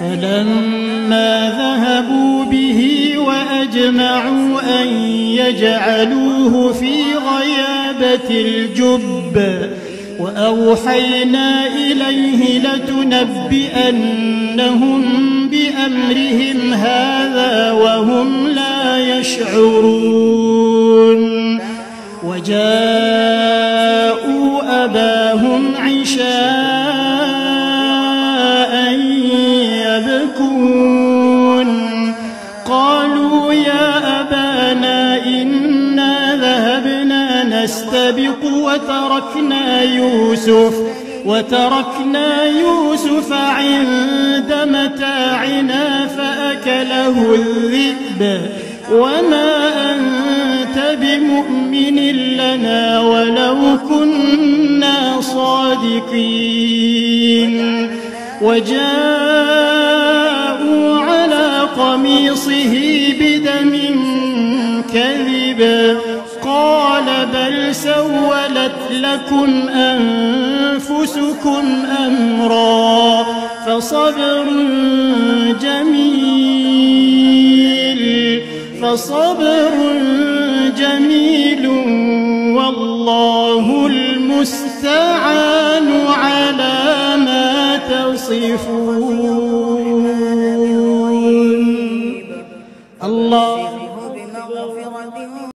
فلما ذهبوا به وأجمعوا أن يجعلوه في غيابة الجب وأوحينا إليه لتنبئنهم بأمرهم هذا وهم لا يشعرون. وجاءوا أباهم عشاء يبكون قالوا يا أبانا إنا ذهبنا نستبق وتركنا يوسف عند متاعنا فأكله الذئب وما أنت بمؤمن لنا ولو كنا صادقين. وجاءوا على قميصه بدم كذب قال بل سولت لكم أنفسكم أمرا فصبر جميل والله المستعان على ما تصفون.